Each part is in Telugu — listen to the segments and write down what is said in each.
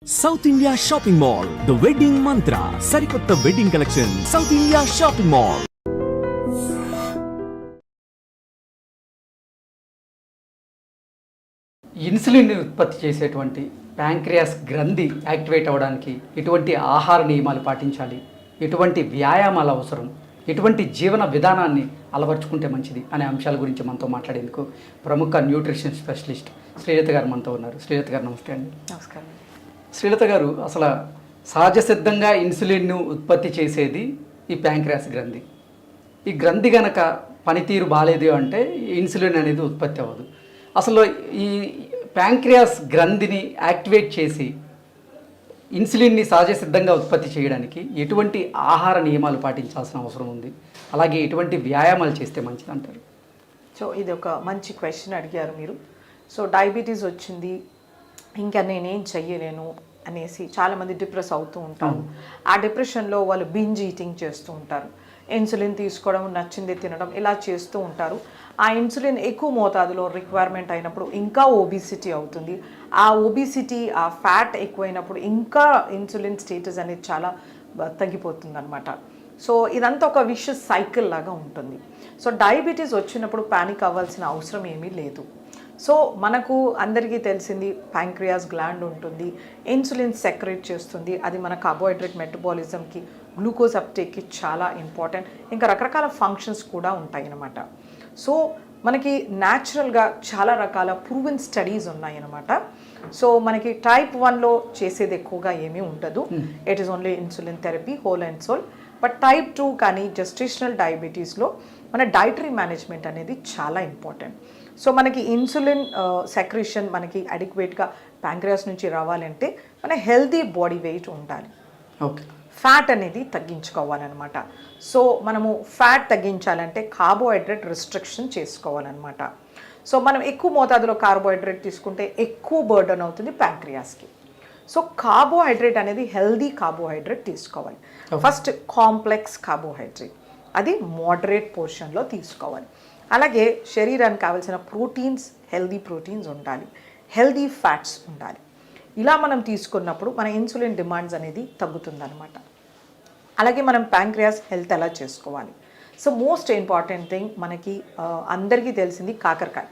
South India shopping mall the wedding మంత్ర సరికొత్త wedding collection south India shopping mall. Insulin ఉత్పత్తి చేసేటువంటి ప్యాంక్రియాస్ గ్రంథి యాక్టివేట్ అవ్వడానికి ఎటువంటి ఆహార నియమాలు పాటించాలి, ఎటువంటి వ్యాయామాలు అవసరం, ఎటువంటి జీవన విధానాన్ని అలవర్చుకుంటే మంచిది అనే అంశాల గురించి మనతో మాట్లాడేందుకు ప్రముఖ న్యూట్రిషన్ స్పెషలిస్ట్ శ్రీలత గారు మనతో ఉన్నారు. శ్రీలత గారు నమస్తే అండి. నమస్కారం. శ్రీలత గారు, అసలు సహజ సిద్ధంగా ఇన్సులిన్ను ఉత్పత్తి చేసేది ఈ ప్యాంక్రియాస్ గ్రంథి. ఈ గ్రంథి గనక పనితీరు బాగాలేదు అంటే ఇన్సులిన్ అనేది ఉత్పత్తి అవ్వదు. అసలు ఈ ప్యాంక్రియాస్ గ్రంథిని యాక్టివేట్ చేసి ఇన్సులిన్ని సహజ సిద్ధంగా ఉత్పత్తి చేయడానికి ఎటువంటి ఆహార నియమాలు పాటించాల్సిన అవసరం ఉంది, అలాగే ఎటువంటి వ్యాయామాలు చేస్తే మంచిది అంటారు? సో ఇది ఒక మంచి క్వశ్చన్ అడిగారు మీరు. సో డయాబెటీస్ వచ్చింది, ఇంకా నేనేం చెయ్యలేను అనేసి చాలామంది డిప్రెస్ అవుతూ ఉంటారు. ఆ డిప్రెషన్లో వాళ్ళు బింజ్ ఈటింగ్ చేస్తూ ఉంటారు, ఇన్సులిన్ తీసుకోవడం, నచ్చింది తినడం, ఇలా చేస్తూ ఉంటారు. ఆ ఇన్సులిన్ ఎక్కువ మోతాదులో రిక్వైర్మెంట్ అయినప్పుడు ఇంకా ఒబిసిటీ అవుతుంది. ఆ ఒబిసిటీ, ఆ ఫ్యాట్ ఎక్కువైనప్పుడు ఇంకా ఇన్సులిన్ స్టేటస్ అనేది చాలా తగ్గిపోతుంది అనమాట. సో ఇదంతా ఒక విషస్ సైకిల్ లాగా ఉంటుంది. సో డయాబెటీస్ వచ్చినప్పుడు పానిక్ అవ్వాల్సిన అవసరం ఏమీ లేదు. సో మనకు అందరికీ తెలిసింది ప్యాంక్రియాస్ గ్లాండ్ ఉంటుంది, ఇన్సులిన్ సెక్రేట్ చేస్తుంది. అది మన కార్బోహైడ్రేట్ మెటబాలిజంకి, గ్లూకోజ్ అప్టేక్కి చాలా ఇంపార్టెంట్. ఇంకా రకరకాల ఫంక్షన్స్ కూడా ఉంటాయి అన్నమాట. సో మనకి న్యాచురల్గా చాలా రకాల ప్రూవెన్ స్టడీస్ ఉన్నాయి అన్నమాట. సో మనకి టైప్ 1లో చేసేది ఎక్కువగా ఏమీ ఉండదు. It is only insulin therapy whole and sole. But type 2 కానీ జెస్టేషనల్ డయాబెటీస్లో మన డైటరీ మేనేజ్మెంట్ అనేది చాలా ఇంపార్టెంట్. సో మనకి ఇన్సులిన్ సెక్రేషన్ మనకి అడిక్వేట్గా ప్యాంక్రియాస్ నుంచి రావాలంటే మన హెల్తీ బాడీ వెయిట్ ఉండాలి. ఓకే. ఫ్యాట్ అనేది తగ్గించుకోవాలన్నమాట. సో మనము ఫ్యాట్ తగ్గించాలంటే కార్బోహైడ్రేట్ రిస్ట్రిక్షన్ చేసుకోవాలన్నమాట. సో మనం ఎక్కువ మోతాదులో కార్బోహైడ్రేట్ తీసుకుంటే ఎక్కువ బర్డన్ అవుతుంది ప్యాంక్రియాస్కి. సో కార్బోహైడ్రేట్ అనేది హెల్దీ కార్బోహైడ్రేట్ తీసుకోవాలి. ఫస్ట్ కాంప్లెక్స్ కార్బోహైడ్రేట్, అది మోడరేట్ పోర్షన్లో తీసుకోవాలి. అలాగే శరీరానికి కావాల్సిన ప్రోటీన్స్, హెల్దీ ప్రోటీన్స్ ఉండాలి, హెల్దీ ఫ్యాట్స్ ఉండాలి. ఇలా మనం తీసుకున్నప్పుడు మన ఇన్సులిన్ డిమాండ్స్ అనేది తగ్గుతుందన్నమాట. అలాగే మనం ప్యాంక్రియాస్ హెల్త్ ఎలా చేసుకోవాలి? సో మోస్ట్ ఇంపార్టెంట్ థింగ్ మనకి అందరికీ తెలిసింది కాకరకాయ.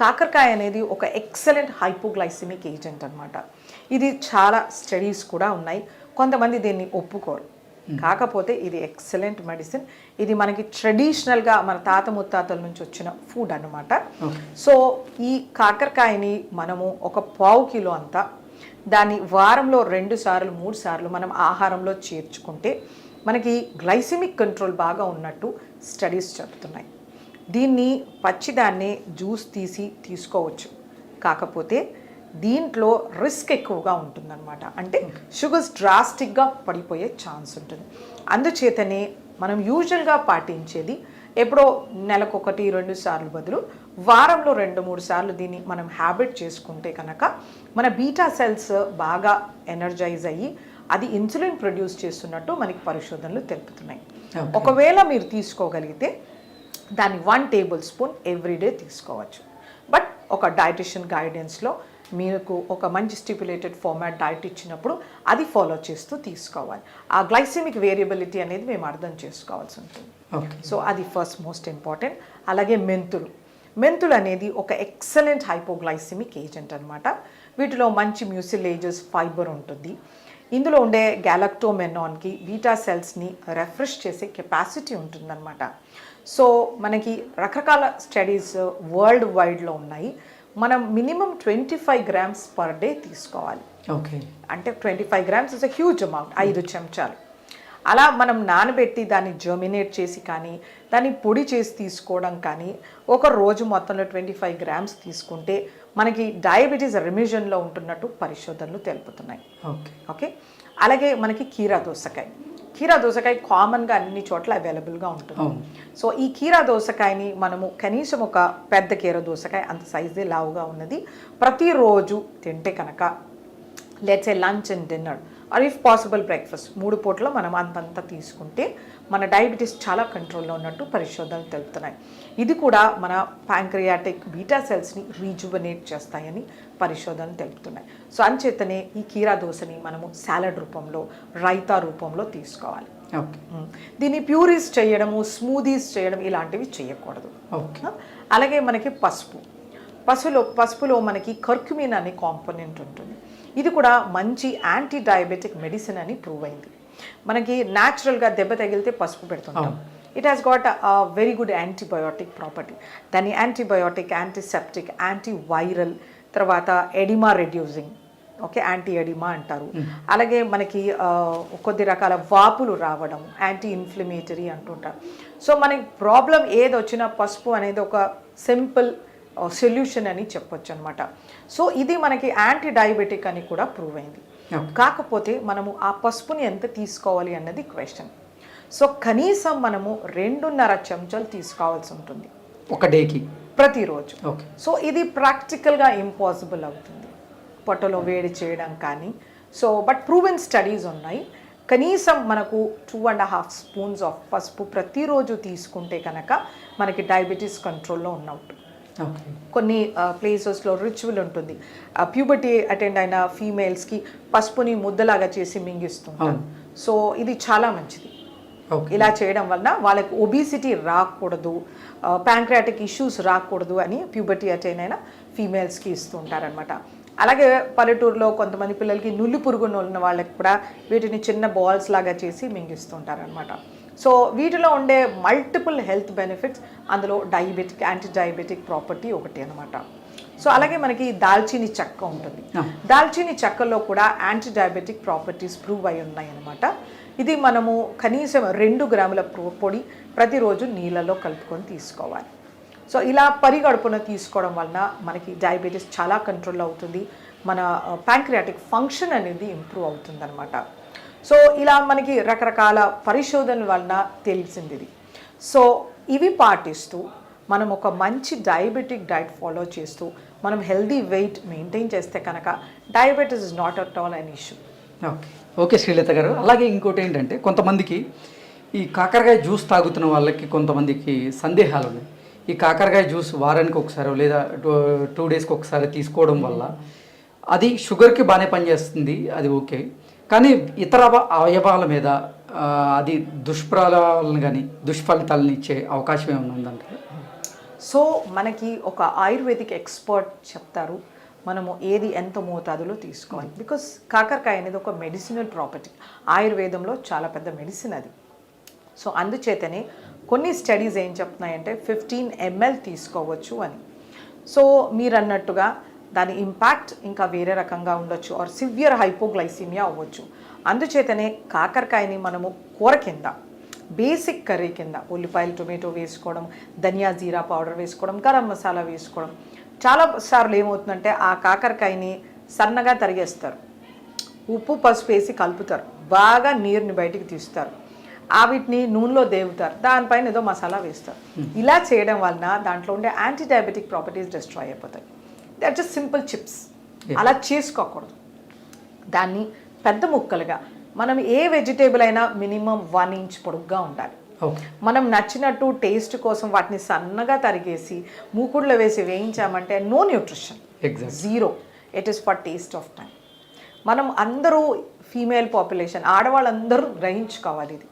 కాకరకాయ అనేది ఒక ఎక్సలెంట్ హైపోగ్లైసిమిక్ ఏజెంట్ అనమాట. ఇది చాలా స్టడీస్ కూడా ఉన్నాయి. కొంతమంది దీన్ని ఒప్పుకోరు, కాకపోతే ఇది ఎక్సలెంట్ మెడిసిన్. ఇది మనకి ట్రెడిషనల్గా మన తాత ముత్తాతల నుంచి వచ్చిన ఫుడ్ అన్నమాట. సో ఈ కాకరకాయని మనము ఒక 1/2 కిలో అంతా దాన్ని వారంలో 2 సార్లు 3 సార్లు మనం ఆహారంలో చేర్చుకుంటే మనకి గ్లైసిమిక్ కంట్రోల్ బాగా ఉన్నట్టు స్టడీస్ చెప్తున్నాయి. దీన్ని పచ్చిదాన్ని జ్యూస్ తీసి తీసుకోవచ్చు, కాకపోతే దీంట్లో రిస్క్ ఎక్కువగా ఉంటుందన్నమాట. అంటే షుగర్స్ డ్రాస్టిక్గా పడిపోయే ఛాన్స్ ఉంటుంది. అందుచేతనే మనం యూజువల్గా పాటించేది ఎప్పుడో నెలకు 1-2 సార్లు బదులు వారంలో 2-3 సార్లు దీన్ని మనం హ్యాబిట్ చేసుకుంటే కనుక మన బీటా సెల్స్ బాగా ఎనర్జైజ్ అయ్యి అది ఇన్సులిన్ ప్రొడ్యూస్ చేస్తున్నట్టు మనకి పరిశోధనలు తెలుపుతున్నాయి. ఒకవేళ మీరు తీసుకోగలిగితే దాన్ని 1 టేబుల్ స్పూన్ ఎవ్రీడే తీసుకోవచ్చు. బట్ ఒక డైటిషియన్ గైడెన్స్లో మీకు ఒక మంచి స్టిపులేటెడ్ ఫార్మాట్ డైట్ ఇచ్చినప్పుడు అది ఫాలో చేస్తూ తీసుకోవాలి. ఆ గ్లైసెమిక్ వేరియబిలిటీ అనేది మేము అర్థం చేసుకోవాల్సి ఉంటుంది. సో అది ఫస్ట్ మోస్ట్ ఇంపార్టెంట్. అలాగే మెంతులు అనేది ఒక ఎక్సలెంట్ హైపోగ్లైసెమిక్ ఏజెంట్ అనమాట. వీటిలో మంచి మ్యూసిలేజెస్, ఫైబర్ ఉంటుంది. ఇందులో ఉండే గ్యాలక్టోమెనాన్కి బీటా సెల్స్ని రెఫ్రెష్ చేసే కెపాసిటీ ఉంటుందన్నమాట. సో మనకి రకరకాల స్టడీస్ వరల్డ్ వైడ్లో ఉన్నాయి. మనం మినిమం 25 grams పర్ డే తీసుకోవాలి. ఓకే. అంటే 25 grams is a huge amount. 5 చెంచాలు అలా మనం నానబెట్టి దాన్ని జర్మినేట్ చేసి కానీ దాన్ని పొడి చేసి తీసుకోవడం కానీ ఒక రోజు మొత్తంలో 25 grams తీసుకుంటే మనకి డయాబెటీస్ రిమిషన్లో ఉంటున్నట్టు పరిశోధనలు తెలుపుతున్నాయి. ఓకే. అలాగే మనకి కీరా దోసకాయ కామన్గా అన్ని చోట్ల అవైలబుల్గా ఉంటుంది. సో ఈ కీరా దోసకాయని మనము కనీసం ఒక పెద్ద కీరా దోసకాయ అంత సైజే లావుగా ఉన్నది ప్రతిరోజు తింటే కనుక let's A lunch and dinner or if possible breakfast 3 పూటలో మనం అంతంతా తీసుకుంటే మన డయాబెటీస్ చాలా కంట్రోల్లో ఉన్నట్టు పరిశోధనలు తెలుపుతున్నాయి. ఇది కూడా మన ప్యాంక్రియాటిక్ బీటా సెల్స్ని రీజువనేట్ చేస్తాయని పరిశోధనలు తెలుపుతున్నాయి. సో అంచేతనే ఈ కీరా దోసని మనము సాలడ్ రూపంలో, రైతా రూపంలో తీసుకోవాలి. ఓకే. దీన్ని ప్యూరీస్ చేయడము, స్మూదీస్ చేయడం ఇలాంటివి చేయకూడదు. ఓకే. అలాగే మనకి పసుపులో మనకి కర్క్యూమిన్ అనే కాంపోనెంట్ ఉంటుంది. ఇది కూడా మంచి యాంటీ డయాబెటిక్ మెడిసిన్ అని ప్రూవ్ అయింది. మనకి న్యాచురల్గా దెబ్బ తగిలితే పసుపు పెడుతుంటాం. It has got very good antibiotic property. దాన్ని యాంటీబయోటిక్, యాంటీసెప్టిక్, యాంటీవైరల్, తర్వాత edema reducing, okay, anti edema అంటారు. అలాగే మనకి కొద్ది రకాల వాపులు రావడం, యాంటీ ఇన్ఫ్లమేటరీ అంటుంటారు. సో మనకి ప్రాబ్లం ఏది వచ్చినా పసుపు అనేది ఒక సింపుల్ సొల్యూషన్ అని చెప్పొచ్చు అనమాట. సో ఇది మనకి యాంటీ డయాబెటిక్ అని కూడా ప్రూవ్ అయింది. కాకపోతే మనము ఆ పసుపుని ఎంత తీసుకోవాలి అన్నది క్వశ్చన్. సో కనీసం మనము 2.5 చెంచాలు తీసుకోవాల్సి ఉంటుంది ఒక డేకి, ప్రతిరోజు. ఓకే. సో ఇది ప్రాక్టికల్గా ఇంపాసిబుల్ అవుతుంది పొట్టలో వేడి చేయడం కానీ. సో బట్ ప్రూవెన్ స్టడీస్ ఉన్నాయి. కనీసం మనకు 2.5 స్పూన్స్ ఆఫ్ పసుపు ప్రతిరోజు తీసుకుంటే కనుక మనకి డయాబెటీస్ కంట్రోల్లో ఉన్నట్టు. కొన్ని ప్లేసెస్లో రిచువల్ ఉంటుంది. ప్యూబర్టీ అటెండ్ అయిన ఫీమేల్స్కి పసుపుని ముద్దలాగా చేసి మింగిస్తుంటారు. సో ఇది చాలా మంచిది. ఇలా చేయడం వలన వాళ్ళకి ఒబిసిటీ రాకూడదు, ప్యాంక్రియాటిక్ ఇష్యూస్ రాకూడదు అని ప్యూబర్టీ అటెండ్ అయిన ఫీమేల్స్కి ఇస్తూ ఉంటారనమాట. అలాగే పల్లెటూరులో కొంతమంది పిల్లలకి నుల్లి పురుగును ఉన్న వాళ్ళకి కూడా వీటిని చిన్న బాల్స్ లాగా చేసి మింగిస్తుంటారనమాట. సో వీటిలో ఉండే మల్టిపుల్ హెల్త్ బెనిఫిట్స్, అందులో డయాబెటిక్, యాంటీ డయాబెటిక్ ప్రాపర్టీ ఒకటి అనమాట. సో అలాగే మనకి దాల్చీని చెక్క ఉంటుంది. దాల్చీని చెక్కలో కూడా యాంటీ డయాబెటిక్ ప్రాపర్టీస్ ప్రూవ్ అయి ఉన్నాయి అనమాట. ఇది మనము కనీసం 2 గ్రాముల పొడి ప్రతిరోజు నీళ్ళలో కలుపుకొని తీసుకోవాలి. సో ఇలా పరిగడుపున తీసుకోవడం వలన మనకి డయాబెటీస్ చాలా కంట్రోల్ అవుతుంది. మన ప్యాంక్రియాటిక్ ఫంక్షన్ అనేది ఇంప్రూవ్ అవుతుంది అనమాట. సో ఇలా మనకి రకరకాల పరిశోధనల వలన తెలిసింది ఇది. సో ఇవి పాటిస్తూ మనం ఒక మంచి డయాబెటిక్ డైట్ ఫాలో చేస్తూ మనం హెల్దీ వెయిట్ మెయింటైన్ చేస్తే కనుక diabetes is not at all an issue. Okay. Okay Srilatha గారు, అలాగే ఇంకోటి ఏంటంటే కొంతమందికి ఈ కాకరకాయ జ్యూస్ తాగుతున్న వాళ్ళకి కొంతమందికి సందేహాలు ఉన్నాయి. ఈ కాకరకాయ జ్యూస్ వారానికి ఒకసారి లేదా 2 డేస్కి ఒకసారి తీసుకోవడం వల్ల అది షుగర్కి బాగానే పనిచేస్తుంది, అది ఓకే, కానీ ఇతర అవయవాల మీద అది దుష్ప్రభావాలను కానీ దుష్ఫలితాలను ఇచ్చే అవకాశం ఏమైనా ఉందంటే? సో మనకి ఒక ఆయుర్వేదిక్ ఎక్స్పర్ట్ చెప్తారు మనము ఏది ఎంత మోతాదులో తీసుకోవాలి. బికాస్ కాకరకాయ అనేది ఒక మెడిసినల్ ప్రాపర్టీ, ఆయుర్వేదంలో చాలా పెద్ద మెడిసిన్ అది. సో అందుచేతనే కొన్ని స్టడీస్ ఏం చెప్తున్నాయంటే 15 ml తీసుకోవచ్చు అని. సో మీరు అన్నట్టుగా దాని ఇంపాక్ట్ ఇంకా వేరే రకంగా ఉండొచ్చు, ఆర్ సివియర్ హైపోగ్లైసిమియా అవ్వచ్చు. అందుచేతనే కాకరకాయని మనము కూర కింద, బేసిక్ కర్రీ కింద ఉల్లిపాయలు, టొమాటో వేసుకోవడం, ధనియా జీరా పౌడర్ వేసుకోవడం, గరం మసాలా వేసుకోవడం. చాలా సార్లు ఏమవుతుందంటే ఆ కాకరకాయని సన్నగా తరిగేస్తారు, ఉప్పు పసుపు వేసి కలుపుతారు, బాగా నీరుని బయటికి తీస్తారు, వీటిని నూనెలో దేవుతారు, దానిపైన ఏదో మసాలా వేస్తారు. ఇలా చేయడం వలన దాంట్లో ఉండే యాంటీ డయాబెటిక్ ప్రాపర్టీస్ డిస్ట్రాయ్ అయిపోతాయి. They are just simple chips. అలా చేసుకోకూడదు. దాన్ని పెద్ద ముక్కలుగా, మనం ఏ వెజిటేబుల్ అయినా మినిమం 1 ఇంచ్ పొడుగ్గా ఉండాలి. మనం నచ్చినట్టు టేస్ట్ కోసం వాటిని సన్నగా తరిగేసి మూకుడులో వేసి వేయించామంటే no nutrition, zero. It is for taste of time. మనం అందరూ ఫీమేల్ పాపులేషన్, ఆడవాళ్ళందరూ గ్రహించుకోవాలి ఇది.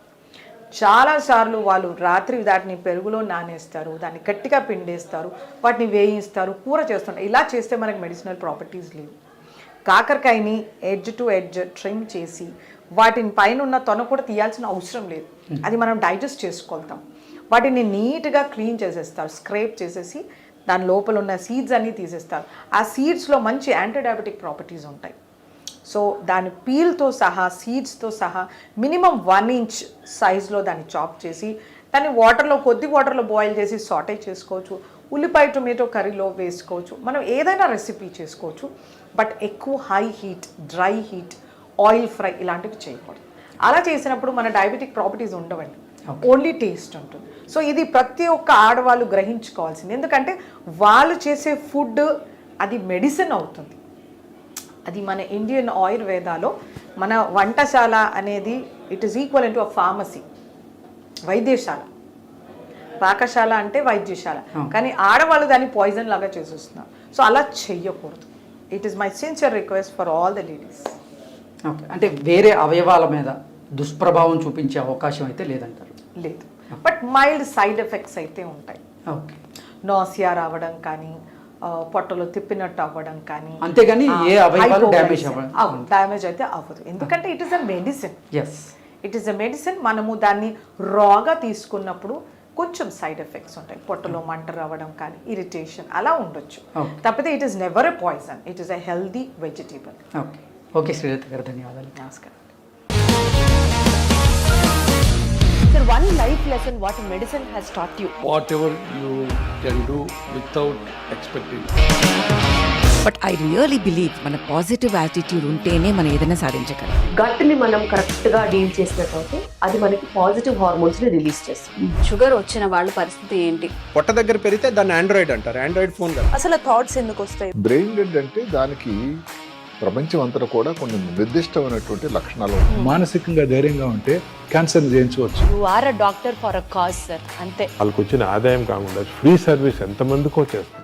చాలాసార్లు వాళ్ళు రాత్రి దాటిని పెరుగులో నానేస్తారు, దాన్ని గట్టిగా పిండేస్తారు, వాటిని వేయిస్తారు, కూర చేస్తుంటారు. ఇలా చేస్తే మనకి మెడిసినల్ ప్రాపర్టీస్ లేవు. కాకరకాయని ఎడ్జ్ టు ఎడ్జ్ ట్రిమ్ చేసి వాటిని పైన ఉన్న తొన కూడా తీయాల్సిన అవసరం లేదు, అది మనం డైజెస్ట్ చేసుకోగలుగుతాం. వాటిని నీట్గా క్లీన్ చేసేస్తారు, స్క్రేప్ చేసేసి దాని లోపల ఉన్న సీడ్స్ అన్నీ తీసేస్తారు. ఆ సీడ్స్లో మంచి యాంటీ డయాబెటిక్ ప్రాపర్టీస్ ఉంటాయి. సో దాని పీల్తో సహా, సీడ్స్తో సహా మినిమం 1 ఇంచ్ సైజులో దాన్ని చాప్ చేసి దాన్ని కొద్ది వాటర్లో బాయిల్ చేసి సాటే చేసుకోవచ్చు. ఉల్లిపాయ టొమాటో కర్రీలో వేసుకోవచ్చు. మనం ఏదైనా రెసిపీ చేసుకోవచ్చు. బట్ ఎక్కువ high heat, dry heat, oil fry ఇలాంటివి చేయకూడదు. అలా చేసినప్పుడు మన డయాబెటిక్ ప్రాపర్టీస్ ఉండవండి, ఓన్లీ టేస్ట్ ఉంటుంది. సో ఇది ప్రతి ఒక్క ఆడవాళ్ళు గ్రహించుకోవాల్సింది. ఎందుకంటే వాళ్ళు చేసే ఫుడ్ అది మెడిసిన్ అవుతుంది. అది మన ఇండియన్ ఆయుర్వేదాలో మన వంటశాల అనేది it is equal to a pharmacy, వైద్యశాల. పాకశాల అంటే వైద్యశాల, కానీ ఆడవాళ్ళు దాన్ని పాయిజన్ లాగా చేసేస్తున్నారు. సో అలా చెయ్యకూడదు. It is my sincere request for all the ladies. Okay, అంటే వేరే అవయవాల మీద దుష్ప్రభావం చూపించే అవకాశం అయితే లేదంటారు? లేదు, బట్ మైల్డ్ సైడ్ ఎఫెక్ట్స్ అయితే ఉంటాయి. ఓకే, నాసియా రావడం కానీ, పొట్టలో తిప్పినట్టు అవ్వడం కానీ, అంతేగాని ఏ అవయవాలు డ్యామేజ్ డ్యామేజ్ అయితే అవ్వదు. ఎందుకంటే it is a medicine. Yes, it is a medicine. మనము దాన్ని రాగా తీసుకున్నప్పుడు కొంచెం సైడ్ ఎఫెక్ట్స్ ఉంటాయి. పొట్టలో మంట రావడం కానీ, ఇరిటేషన్ అలా ఉండొచ్చు. తప్పితే it is never a poison. It is a healthy vegetable. Okay okay Srilatha గారు, ధన్యవాదాలు. నమస్కారం. Sir, one life lesson what medicine has taught you. Whatever you can do without expecting. But I really believe మన పాజిటివ్ యాటిట్యూడ్ ఉంటేనే మనం ఏదైనా సాధించగలం. గట్ని మనం కరెక్ట్గా డీల్ చేసినట్లయితే అది మనకి పాజిటివ్ హార్మోన్స్ని రిలీజ్ చేస్తుంది. షుగర్ వచ్చిన వాళ్ళ పరిస్థితి ఏంటి? పొట్ట దగ్గర పెరిగితే దాన్ని ఆండ్రాయిడ్ అంటారు. ఆండ్రాయిడ్ ఫోన్ కదా. అసలు థాట్స్ ఎందుకు వస్తాయి? బ్రెయిన్ డెడ్ అంటే దానికి ప్రపంచం అంతా కూడా కొన్ని నిర్దిష్టమైనటువంటి లక్షణాలు ఉంటాయి. మానసికంగా ధైర్యంగా ఉంటే క్యాన్సర్ జయించవచ్చు. You are a doctor for a cause sir, అంతే. వాళ్ళకి వచ్చిన ఆదాయం కాకుండా ఫ్రీ సర్వీస్ ఎంతమందికో చేస్తారు.